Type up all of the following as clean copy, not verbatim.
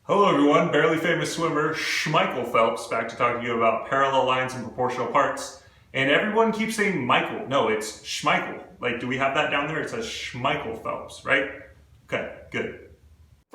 Hello everyone, barely famous swimmer Schmeichel Phelps back to talk to you about parallel lines and proportional parts. And everyone keeps saying Michael. No, it's Schmeichel. Like, do we have that down there? It says Schmeichel Phelps, right? Okay, good.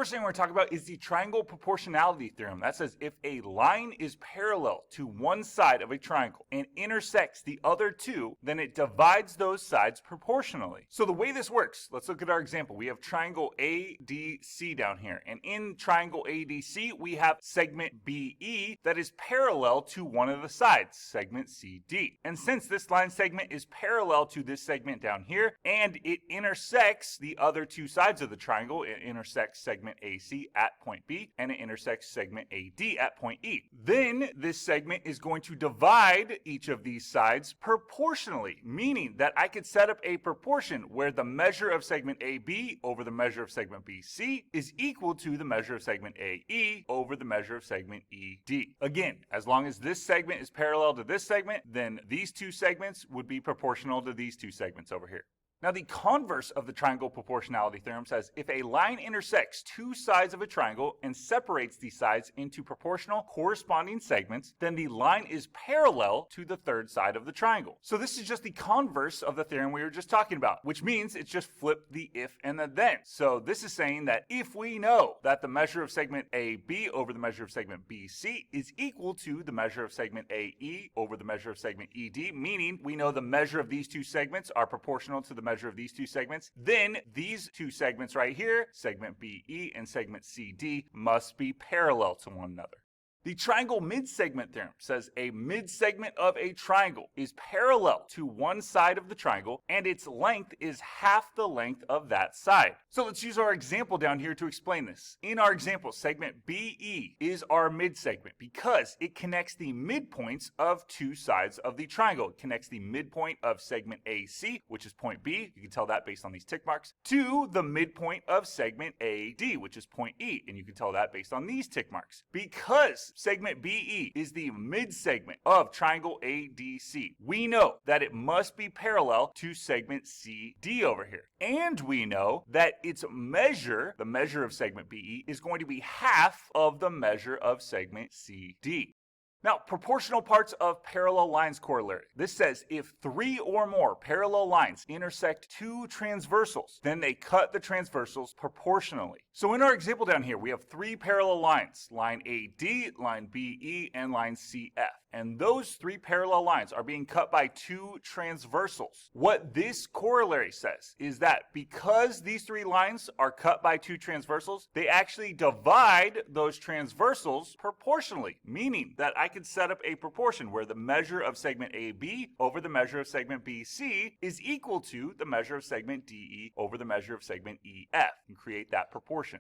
First thing we're going to talk about is the triangle proportionality theorem. That says if a line is parallel to one side of a triangle and intersects the other two, then it divides those sides proportionally. So the way this works, let's look at our example. We have triangle ADC down here. And in triangle ADC, we have segment BE that is parallel to one of the sides, segment CD. And since this line segment is parallel to this segment down here, and it intersects the other two sides of the triangle, it intersects segment AC at point B, and it intersects segment AD at point E. Then this segment is going to divide each of these sides proportionally, meaning that I could set up a proportion where the measure of segment AB over the measure of segment BC is equal to the measure of segment AE over the measure of segment ED. Again, as long as this segment is parallel to this segment, then these two segments would be proportional to these two segments over here. Now, the converse of the triangle proportionality theorem says if a line intersects two sides of a triangle and separates these sides into proportional corresponding segments, then the line is parallel to the third side of the triangle. So this is just the converse of the theorem we were just talking about, which means it's just flip the if and the then. So this is saying that if we know that the measure of segment AB over the measure of segment BC is equal to the measure of segment AE over the measure of segment ED, meaning we know the measure of these two segments are proportional to the measure of these two segments, then these two segments right here, segment BE and segment CD, must be parallel to one another. The triangle midsegment theorem says a midsegment of a triangle is parallel to one side of the triangle and its length is half the length of that side. So let's use our example down here to explain this. In our example, segment BE is our midsegment because it connects the midpoints of two sides of the triangle. It connects the midpoint of segment AC, which is point B, you can tell that based on these tick marks, to the midpoint of segment AD, which is point E, and you can tell that based on these tick marks. Because segment BE is the midsegment of triangle ADC, we know that it must be parallel to segment CD over here. And we know that its measure, the measure of segment BE, is going to be half of the measure of segment CD. Now, proportional parts of parallel lines corollary. This says if three or more parallel lines intersect two transversals, then they cut the transversals proportionally. So in our example down here, we have three parallel lines, line AD, line BE, and line CF. And those three parallel lines are being cut by two transversals. What this corollary says is that because these three lines are cut by two transversals, they actually divide those transversals proportionally, meaning that I could set up a proportion where the measure of segment AB over the measure of segment BC is equal to the measure of segment DE over the measure of segment EF and create that proportion.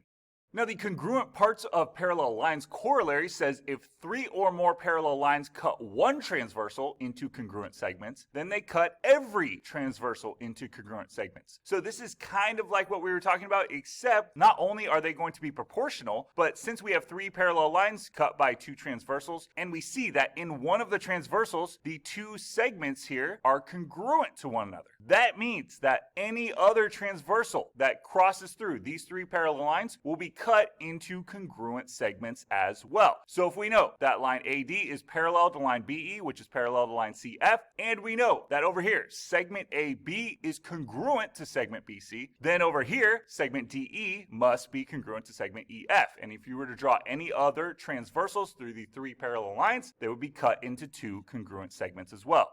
Now, the congruent parts of parallel lines corollary says if three or more parallel lines cut one transversal into congruent segments, then they cut every transversal into congruent segments. So this is kind of like what we were talking about, except not only are they going to be proportional, but since we have three parallel lines cut by two transversals, and we see that in one of the transversals, the two segments here are congruent to one another. That means that any other transversal that crosses through these three parallel lines will be cut into congruent segments as well. So if we know that line AD is parallel to line BE, which is parallel to line CF, and we know that over here, segment AB is congruent to segment BC, then over here, segment DE must be congruent to segment EF. And if you were to draw any other transversals through the three parallel lines, they would be cut into two congruent segments as well.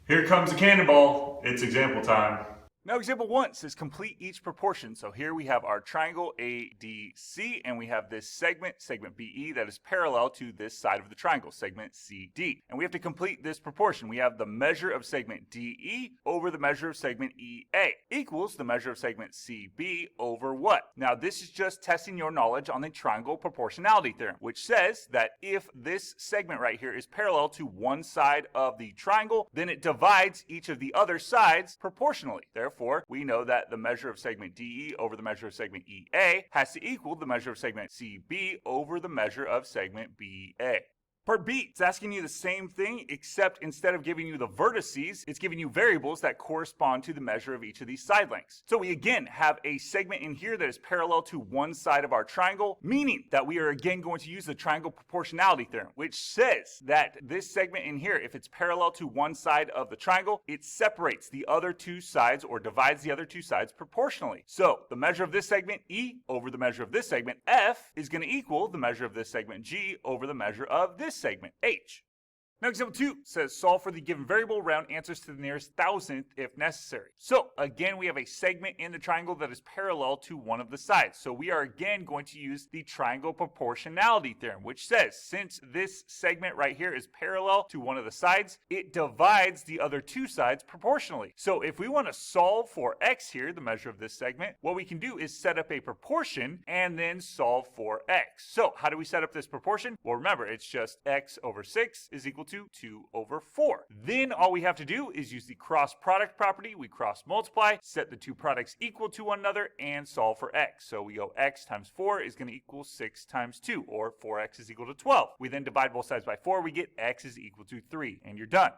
Here comes the cannonball. It's example time. Now, example 1 says complete each proportion. So here we have our triangle ADC, and we have this segment BE, that is parallel to this side of the triangle, segment CD. And we have to complete this proportion. We have the measure of segment DE over the measure of segment EA equals the measure of segment CB over what? Now, this is just testing your knowledge on the triangle proportionality theorem, which says that if this segment right here is parallel to one side of the triangle, then it divides each of the other sides proportionally. Therefore, we know that the measure of segment DE over the measure of segment EA has to equal the measure of segment CB over the measure of segment BA. Part B, it's asking you the same thing, except instead of giving you the vertices, it's giving you variables that correspond to the measure of each of these side lengths. So we again have a segment in here that is parallel to one side of our triangle, meaning that we are again going to use the triangle proportionality theorem, which says that this segment in here, if it's parallel to one side of the triangle, it separates the other two sides or divides the other two sides proportionally. So the measure of this segment, E, over the measure of this segment, F, is going to equal the measure of this segment, G, over the measure of this segment, H. Now, example 2 says solve for the given variable, round answers to the nearest thousandth if necessary. So again, we have a segment in the triangle that is parallel to one of the sides. So we are again going to use the triangle proportionality theorem, which says since this segment right here is parallel to one of the sides, it divides the other two sides proportionally. So if we want to solve for x here, the measure of this segment, what we can do is set up a proportion and then solve for x. So how do we set up this proportion? Well, remember, it's just x over 6 is equal to 2 over 4. Then all we have to do is use the cross product property. We cross multiply, set the two products equal to one another, and solve for x. So we go x times 4 is going to equal 6 times 2, or 4x is equal to 12. We then divide both sides by 4. We get x is equal to 3, and you're done.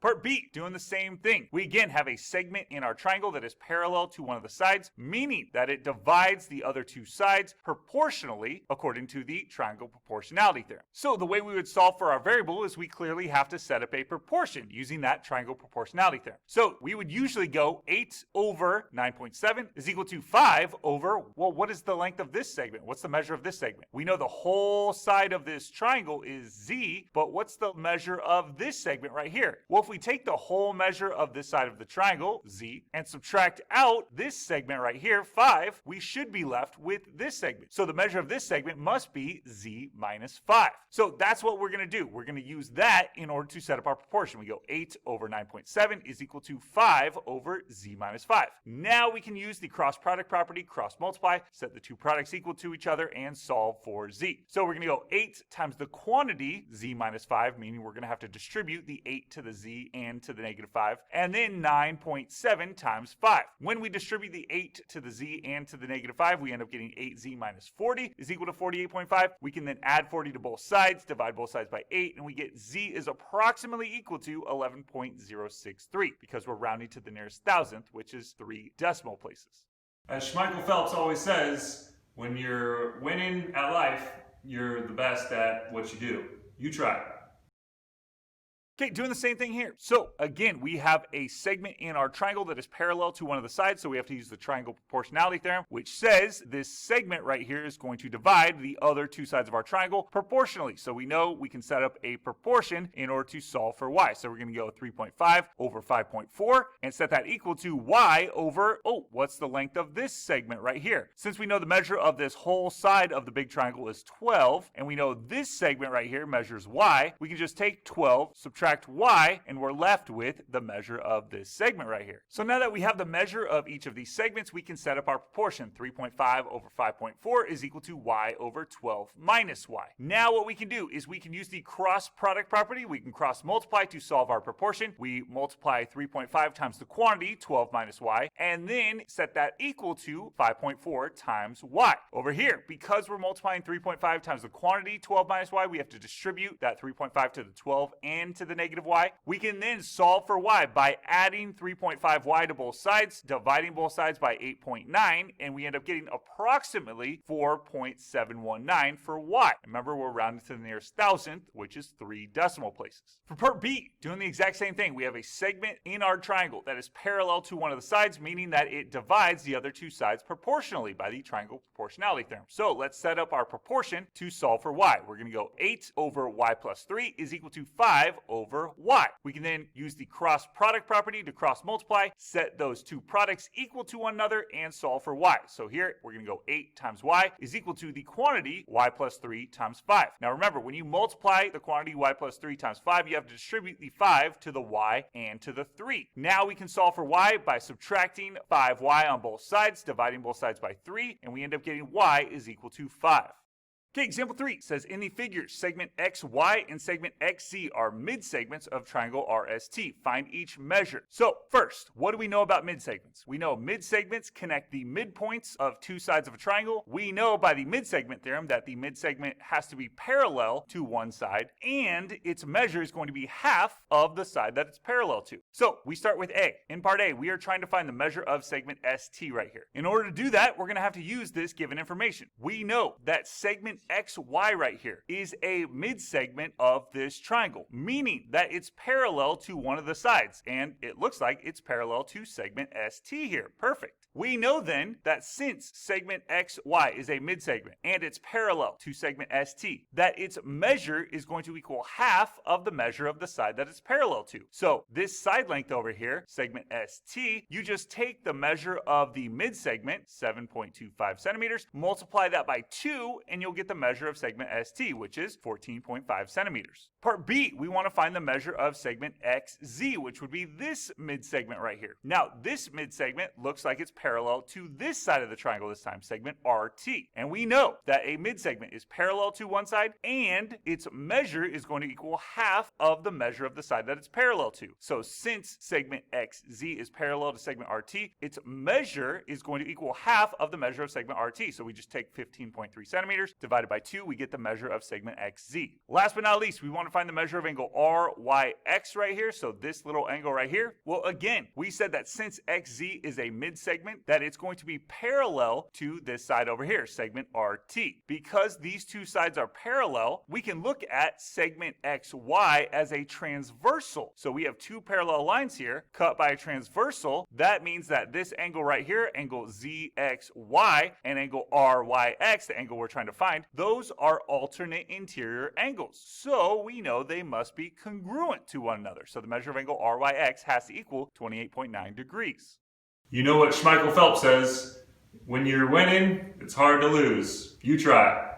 Part B, doing the same thing. We again have a segment in our triangle that is parallel to one of the sides, meaning that it divides the other two sides proportionally according to the triangle proportionality theorem. So the way we would solve for our variable is we clearly have to set up a proportion using that triangle proportionality theorem. So we would usually go 8 over 9.7 is equal to 5 over, well, what is the length of this segment? What's the measure of this segment? We know the whole side of this triangle is z, but what's the measure of this segment right here? Well, if we take the whole measure of this side of the triangle, z, and subtract out this segment right here, 5, we should be left with this segment. So the measure of this segment must be z minus 5. So that's what we're going to do. We're going to use that in order to set up our proportion. We go 8 over 9.7 is equal to 5 over z minus 5. Now we can use the cross product property, cross multiply, set the two products equal to each other, and solve for z. So we're going to go 8 times the quantity, z minus 5, meaning we're going to have to distribute the 8 to the z and to the negative 5, and then 9.7 times 5. When we distribute the 8 to the z and to the negative 5, we end up getting 8z minus 40 is equal to 48.5. We can then add 40 to both sides, divide both sides by 8, and we get z is approximately equal to 11.063 because we're rounding to the nearest thousandth, which is 3 decimal places. As Schmeichel Phelps always says, when you're winning at life, you're the best at what you do. You try. Okay, doing the same thing here. So again, we have a segment in our triangle that is parallel to one of the sides, so we have to use the triangle proportionality theorem, which says this segment right here is going to divide the other two sides of our triangle proportionally. So we know we can set up a proportion in order to solve for y. So we're going to go 3.5 over 5.4 and set that equal to y over, what's the length of this segment right here? Since we know the measure of this whole side of the big triangle is 12, and we know this segment right here measures y, we can just take 12, subtract y, and we're left with the measure of this segment right here. So now that we have the measure of each of these segments, we can set up our proportion. 3.5 over 5.4 is equal to y over 12 minus y. Now what we can do is we can use the cross product property. We can cross multiply to solve our proportion. We multiply 3.5 times the quantity, 12 minus y, and then set that equal to 5.4 times y. Over here, because we're multiplying 3.5 times the quantity, 12 minus y, we have to distribute that 3.5 to the 12 and to the negative y. We can then solve for y by adding 3.5y to both sides, dividing both sides by 8.9, and we end up getting approximately 4.719 for y. Remember, we're rounding to the nearest thousandth, which is 3 decimal places. For part B, doing the exact same thing, we have a segment in our triangle that is parallel to one of the sides, meaning that it divides the other two sides proportionally by the triangle proportionality theorem. So let's set up our proportion to solve for y. We're going to go 8 over y plus 3 is equal to 5 over y. We can then use the cross product property to cross multiply, set those two products equal to one another, and solve for y. So here we're going to go 8 times y is equal to the quantity y plus 3 times 5. Now remember, when you multiply the quantity y plus 3 times 5, you have to distribute the 5 to the y and to the 3. Now we can solve for y by subtracting 5y on both sides, dividing both sides by 3, and we end up getting y is equal to 5. Okay, example 3 says in the figure, segment XY and segment XZ are mid-segments of triangle RST. Find each measure. So first, what do we know about mid-segments? We know mid-segments connect the midpoints of two sides of a triangle. We know by the mid-segment theorem that the mid-segment has to be parallel to one side, and its measure is going to be half of the side that it's parallel to. So we start with A. In part A, we are trying to find the measure of segment ST right here. In order to do that, we're going to have to use this given information. We know that segment XY right here is a mid-segment of this triangle, meaning that it's parallel to one of the sides, and it looks like it's parallel to segment ST here. Perfect. We know then that since segment XY is a mid-segment and it's parallel to segment ST, that its measure is going to equal half of the measure of the side that it's parallel to. So this side length over here, segment ST, you just take the measure of the mid-segment, 7.25 centimeters, multiply that by 2, and you'll get the measure of segment ST, which is 14.5 centimeters. Part B, we want to find the measure of segment XZ, which would be this mid-segment right here. Now, this mid-segment looks like it's parallel to this side of the triangle this time, segment RT. And we know that a mid-segment is parallel to one side, and its measure is going to equal half of the measure of the side that it's parallel to. So since segment XZ is parallel to segment RT, its measure is going to equal half of the measure of segment RT. So we just take 15.3 centimeters divided by 2, we get the measure of segment XZ. Last but not least, we want to find the measure of angle RYX right here. So this little angle right here. Well, again, we said that since XZ is a mid-segment, that it's going to be parallel to this side over here, segment RT. Because these two sides are parallel, we can look at segment XY as a transversal. So we have two parallel lines here cut by a transversal. That means that this angle right here, angle ZXY, and angle RYX, the angle we're trying to find, those are alternate interior angles. So we know they must be congruent to one another. So the measure of angle RYX has to equal 28.9 degrees. You know what Schmeichel Phelps says, when you're winning, it's hard to lose. You try.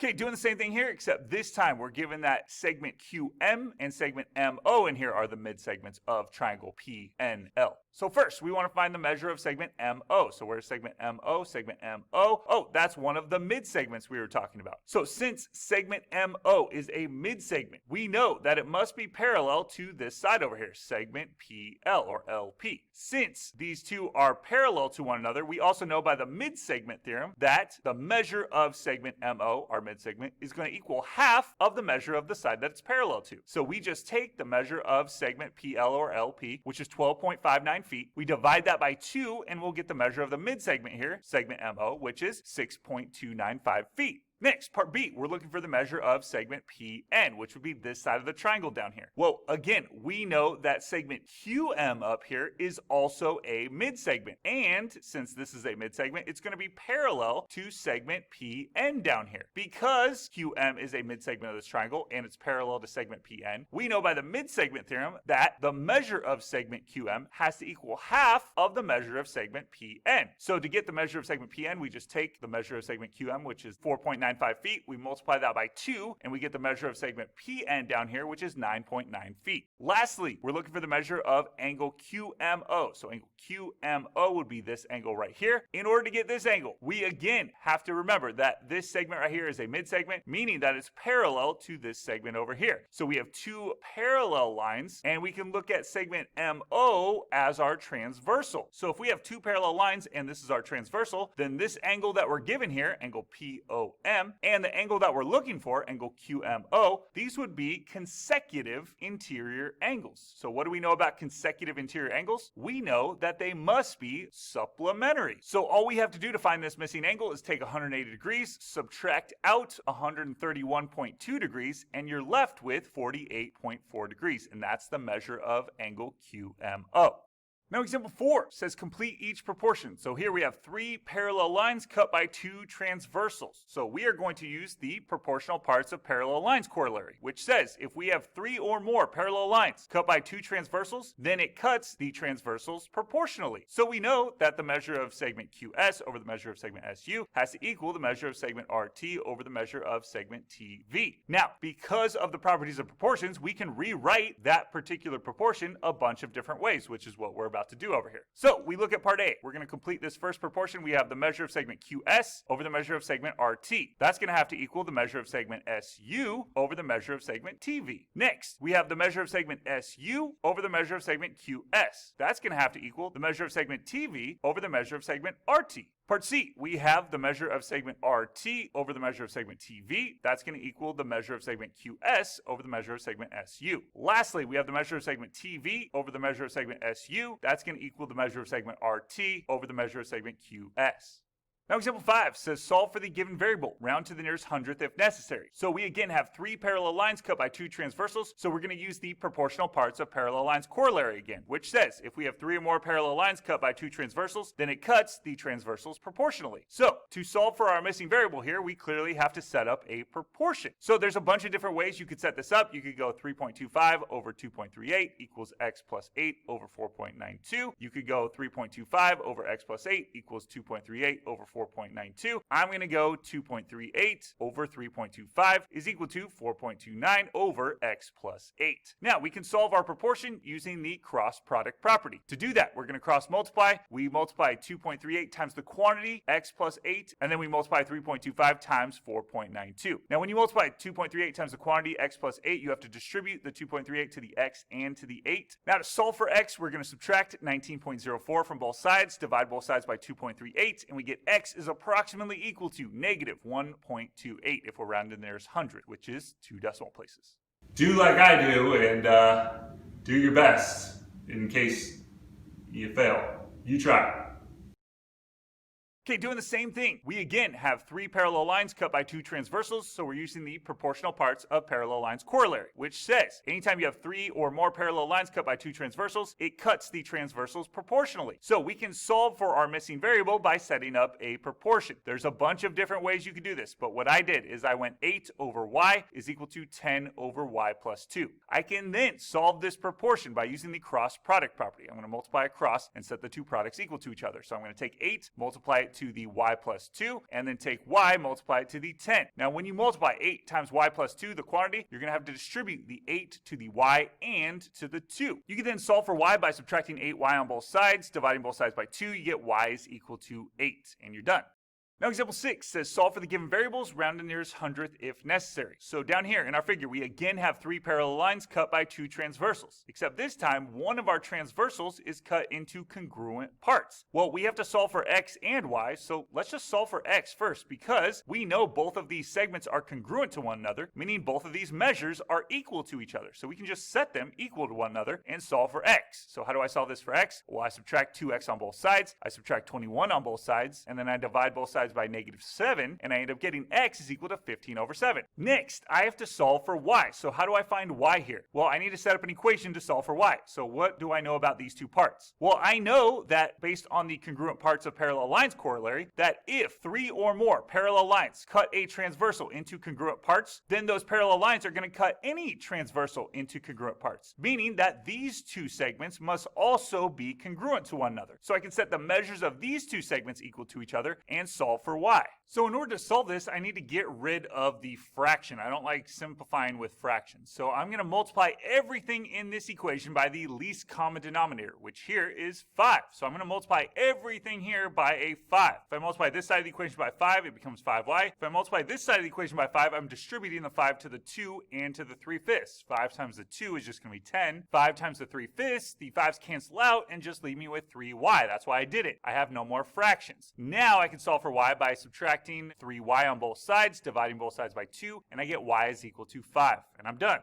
Okay, doing the same thing here, except this time we're given that segment QM and segment MO in here are the mid-segments of triangle PNL. So first, we want to find the measure of segment MO. So where's segment MO? Segment MO. Oh, that's one of the mid-segments we were talking about. So since segment MO is a mid-segment, we know that it must be parallel to this side over here, segment PL or LP. Since these two are parallel to one another, we also know by the mid-segment theorem that the measure of segment MO, our mid-segment, is going to equal half of the measure of the side that it's parallel to. So we just take the measure of segment PL or LP, which is 12.59 feet. We divide that by 2, and we'll get the measure of the mid-segment here, segment MO, which is 6.295 feet. Next, part B, we're looking for the measure of segment PN, which would be this side of the triangle down here. Well, again, we know that segment QM up here is also a mid-segment. And since this is a mid-segment, it's going to be parallel to segment PN down here. Because QM is a mid-segment of this triangle and it's parallel to segment PN, we know by the mid-segment theorem that the measure of segment QM has to equal half of the measure of segment PN. So to get the measure of segment PN, we just take the measure of segment QM, which is 4.95 feet. We multiply that by 2, and we get the measure of segment PN down here, which is 9.9 feet. Lastly, we're looking for the measure of angle QMO. So angle QMO would be this angle right here. In order to get this angle, we again have to remember that this segment right here is a mid-segment, meaning that it's parallel to this segment over here. So we have two parallel lines, and we can look at segment MO as our transversal. So if we have two parallel lines, and this is our transversal, then this angle that we're given here, angle POM, and the angle that we're looking for, angle QMO, these would be consecutive interior angles. So what do we know about consecutive interior angles? We know that they must be supplementary. So all we have to do to find this missing angle is take 180 degrees, subtract out 131.2 degrees, and you're left with 48.4 degrees, and that's the measure of angle QMO. Now example 4 says complete each proportion. So here we have 3 parallel lines cut by 2 transversals. So we are going to use the proportional parts of parallel lines corollary, which says if we have 3 or more parallel lines cut by 2 transversals, then it cuts the transversals proportionally. So we know that the measure of segment QS over the measure of segment SU has to equal the measure of segment RT over the measure of segment TV. Now, because of the properties of proportions, we can rewrite that particular proportion a bunch of different ways, which is what we're about about to do over here. So we look at part A. We're going to complete this first proportion. We have the measure of segment QS over the measure of segment RT. That's going to have to equal the measure of segment SU over the measure of segment TV. Next, we have the measure of segment SU over the measure of segment QS. That's going to have to equal the measure of segment TV over the measure of segment RT. Part C, we have the measure of segment RT over the measure of segment TV. That's going to equal the measure of segment QS over the measure of segment SU. Lastly, we have the measure of segment TV over the measure of segment SU. That's going to equal the measure of segment RT over the measure of segment QS. Now example 5 says solve for the given variable, round to the nearest hundredth if necessary. So we again have 3 parallel lines cut by 2 transversals, so we're going to use the proportional parts of parallel lines corollary again, which says if we have 3 or more parallel lines cut by 2 transversals, then it cuts the transversals proportionally. So to solve for our missing variable here, we clearly have to set up a proportion. So there's a bunch of different ways you could set this up. You could go 3.25 over 2.38 equals x plus 8 over 4.92. You could go 3.25 over x plus 8 equals 2.38 over 4.92. I'm going to go 2.38 over 3.25 is equal to 4.29 over x plus 8. Now we can solve our proportion using the cross product property. To do that, we're going to cross multiply. We multiply 2.38 times the quantity, x plus 8, and then we multiply 3.25 times 4.92. Now when you multiply 2.38 times the quantity, x plus 8, you have to distribute the 2.38 to the x and to the 8. Now to solve for x, we're going to subtract 19.04 from both sides, divide both sides by 2.38, and we get x is approximately equal to negative 1.28 if we're rounding the nearest hundredth, which is 2 decimal places. Do like I do and do your best in case you fail. You try. Okay, doing the same thing. We again have 3 parallel lines cut by 2 transversals, so we're using the proportional parts of parallel lines corollary, which says anytime you have 3 or more parallel lines cut by 2 transversals, it cuts the transversals proportionally. So we can solve for our missing variable by setting up a proportion. There's a bunch of different ways you could do this, but what I did is I went 8 over y is equal to 10 over y plus 2. I can then solve this proportion by using the cross product property. I'm going to multiply across and set the 2 products equal to each other. So I'm going to take 8, multiply it to the y plus 2, and then take y, multiply it to the 10. Now when you multiply 8 times y plus 2, the quantity, you're going to have to distribute the 8 to the y and to the 2. You can then solve for y by subtracting 8y on both sides, dividing both sides by 2, you get y is equal to 8, and you're done. Now example 6 says solve for the given variables, round to the nearest hundredth if necessary. So down here in our figure, we again have 3 parallel lines cut by 2 transversals, except this time one of our transversals is cut into congruent parts. Well, we have to solve for x and y, so let's just solve for x first because we know both of these segments are congruent to one another, meaning both of these measures are equal to each other. So we can just set them equal to one another and solve for x. So how do I solve this for x? Well, I subtract 2x on both sides, I subtract 21 on both sides, and then I divide both sides by negative 7, and I end up getting x is equal to 15 over 7. Next, I have to solve for y. So how do I find y here? Well, I need to set up an equation to solve for y. So what do I know about these 2 parts? Well, I know that based on the congruent parts of parallel lines corollary, that if 3 or more parallel lines cut a transversal into congruent parts, then those parallel lines are going to cut any transversal into congruent parts, meaning that these 2 segments must also be congruent to one another. So I can set the measures of these 2 segments equal to each other and solve for y. So in order to solve this, I need to get rid of the fraction. I don't like simplifying with fractions. So I'm going to multiply everything in this equation by the least common denominator, which here is 5. So I'm going to multiply everything here by a 5. If I multiply this side of the equation by 5, it becomes 5y. If I multiply this side of the equation by 5, I'm distributing the 5 to the 2 and to the 3/5. 5 times the 2 is just going to be 10. 5 times the 3/5, the 5's cancel out and just leave me with 3y. That's why I did it. I have no more fractions. Now I can solve for y by subtracting 3y on both sides, dividing both sides by 2, and I get y is equal to 5, and I'm done.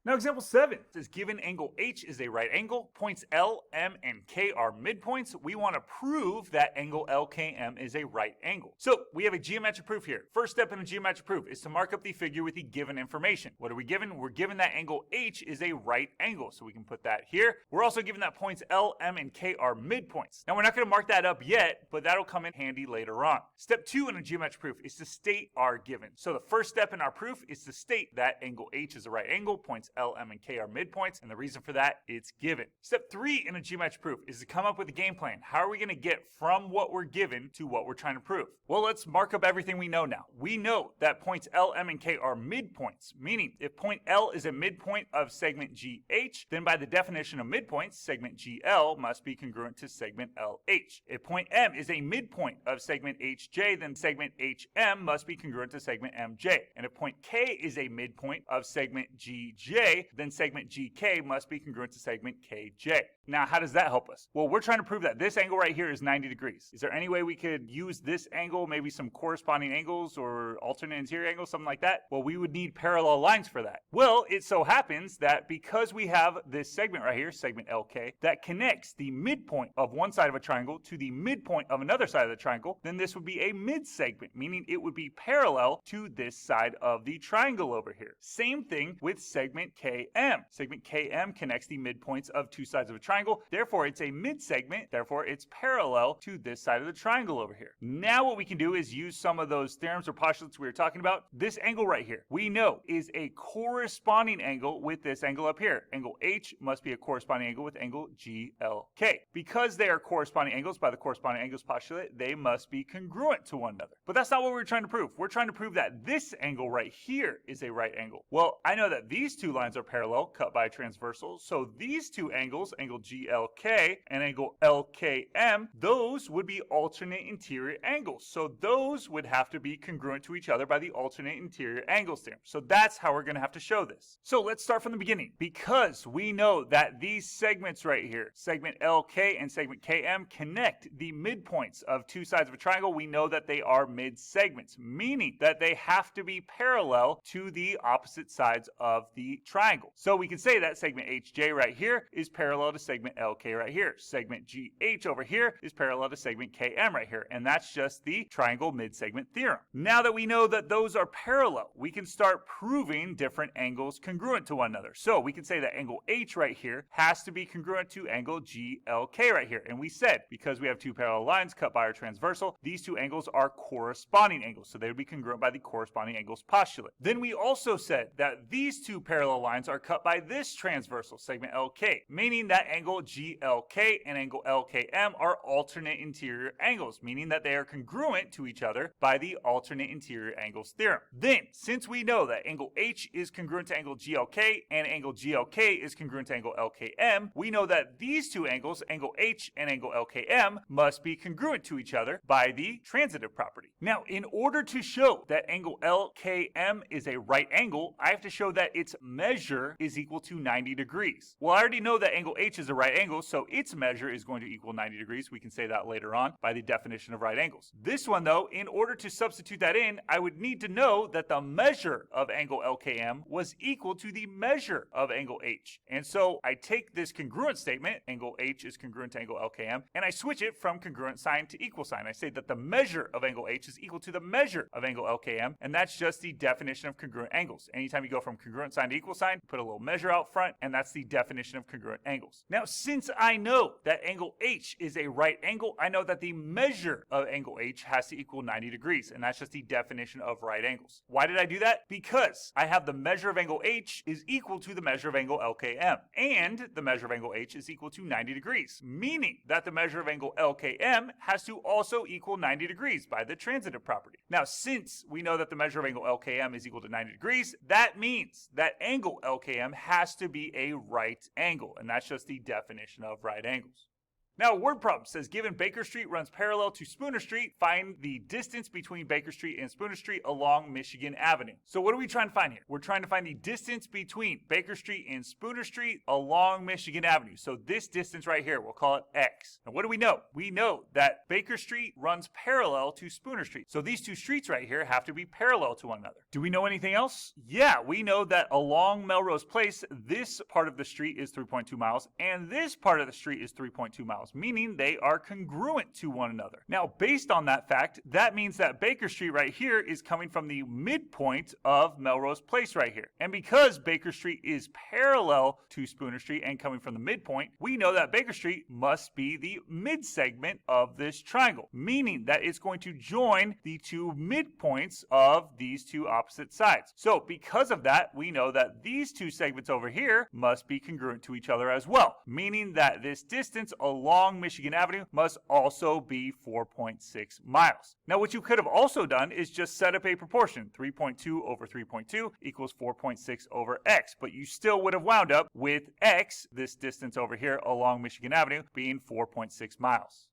Now example 7 says given angle H is a right angle, points L, M, and K are midpoints. We want to prove that angle LKM is a right angle. So we have a geometric proof here. First step in a geometric proof is to mark up the figure with the given information. What are we given? We're given that angle H is a right angle, so we can put that here. We're also given that points L, M, and K are midpoints. Now we're not going to mark that up yet, but that'll come in handy later on. Step 2 in a geometric proof is to state our given. So the first step in our proof is to state that angle H is a right angle, points L, M, and K are midpoints, and the reason for that, it's given. Step 3 in a geometric proof is to come up with a game plan. How are we going to get from what we're given to what we're trying to prove? Well, let's mark up everything we know now. We know that points L, M, and K are midpoints, meaning if point L is a midpoint of segment GH, then by the definition of midpoints, segment GL must be congruent to segment LH. If point M is a midpoint of segment HJ, then segment HM must be congruent to segment MJ. And if point K is a midpoint of segment GJ, then segment GK must be congruent to segment KJ. Now, how does that help us? Well, we're trying to prove that this angle right here is 90 degrees. Is there any way we could use this angle, maybe some corresponding angles or alternate interior angles, something like that? Well, we would need parallel lines for that. Well, it so happens that because we have this segment right here, segment LK, that connects the midpoint of one side of a triangle to the midpoint of another side of the triangle, then this would be a mid-segment, meaning it would be parallel to this side of the triangle over here. Same thing with segment KM. Segment KM connects the midpoints of two sides of a triangle, therefore it's a mid-segment, therefore it's parallel to this side of the triangle over here. Now what we can do is use some of those theorems or postulates we were talking about. This angle right here, we know is a corresponding angle with this angle up here. Angle H must be a corresponding angle with angle GLK. Because they are corresponding angles by the corresponding angles postulate, they must be congruent to one another. But that's not what we're trying to prove. We're trying to prove that this angle right here is a right angle. Well, I know that these two lines are parallel, cut by a transversal, so these two angles, angle GLK and angle LKM, those would be alternate interior angles. So those would have to be congruent to each other by the alternate interior angles theorem. So that's how we're going to have to show this. So let's start from the beginning. Because we know that these segments right here, segment LK and segment KM, connect the midpoints of two sides of a triangle, we know that they are mid-segments, meaning that they have to be parallel to the opposite sides of the triangle. So we can say that segment HJ right here is parallel to segment LK right here. Segment GH over here is parallel to segment KM right here. And that's just the triangle mid-segment theorem. Now that we know that those are parallel, we can start proving different angles congruent to one another. So we can say that angle H right here has to be congruent to angle GLK right here. And we said, because we have two parallel lines cut by our transversal, these two angles are corresponding angles. So they would be congruent by the corresponding angles postulate. Then we also said that these two parallel lines are cut by this transversal, segment LK, meaning that angle GLK and angle LKM are alternate interior angles, meaning that they are congruent to each other by the alternate interior angles theorem. Then, since we know that angle H is congruent to angle GLK and angle GLK is congruent to angle LKM, we know that these two angles, angle H and angle LKM, must be congruent to each other by the transitive property. Now, in order to show that angle LKM is a right angle, I have to show that its measure is equal to 90 degrees. Well, I already know that angle H is a right angle, so its measure is going to equal 90 degrees. We can say that later on by the definition of right angles. This one, though, in order to substitute that in, I would need to know that the measure of angle LKM was equal to the measure of angle H. And so I take this congruent statement, angle H is congruent to angle LKM, and I switch it from congruent sign to equal sign. I say that the measure of angle H is equal to the measure of angle LKM, and that's just the definition of congruent angles. Anytime you go from congruent sign to equal sign, put a little measure out front, and that's the definition of congruent angles. Now, since I know that angle H is a right angle, I know that the measure of angle H has to equal 90 degrees, and that's just the definition of right angles. Why did I do that? Because I have the measure of angle H is equal to the measure of angle LKM, and the measure of angle H is equal to 90 degrees, meaning that the measure of angle LKM has to also equal 90 degrees by the transitive property. Now, since we know that the measure of angle LKM is equal to 90 degrees, that means that angle LKM has to be a right angle, and that's just the definition of right angles. Now, a word problem says, given Baker Street runs parallel to Spooner Street, find the distance between Baker Street and Spooner Street along Michigan Avenue. So what are we trying to find here? We're trying to find the distance between Baker Street and Spooner Street along Michigan Avenue. So this distance right here, we'll call it X. And what do we know? We know that Baker Street runs parallel to Spooner Street. So these two streets right here have to be parallel to one another. Do we know anything else? Yeah, we know that along Melrose Place, this part of the street is 3.2 miles, and this part of the street is 3.2 miles. miles, meaning they are congruent to one another. Now, based on that fact, that means that Baker Street right here is coming from the midpoint of Melrose Place right here. And because Baker Street is parallel to Spooner Street and coming from the midpoint, we know that Baker Street must be the mid-segment of this triangle, meaning that it's going to join the two midpoints of these two opposite sides. So because of that, we know that these two segments over here must be congruent to each other as well, meaning that this distance along Michigan Avenue must also be 4.6 miles. Now, what you could have also done is just set up a proportion. 3.2 over 3.2 equals 4.6 over x, but you still would have wound up with x, this distance over here along Michigan Avenue, being 4.6 miles.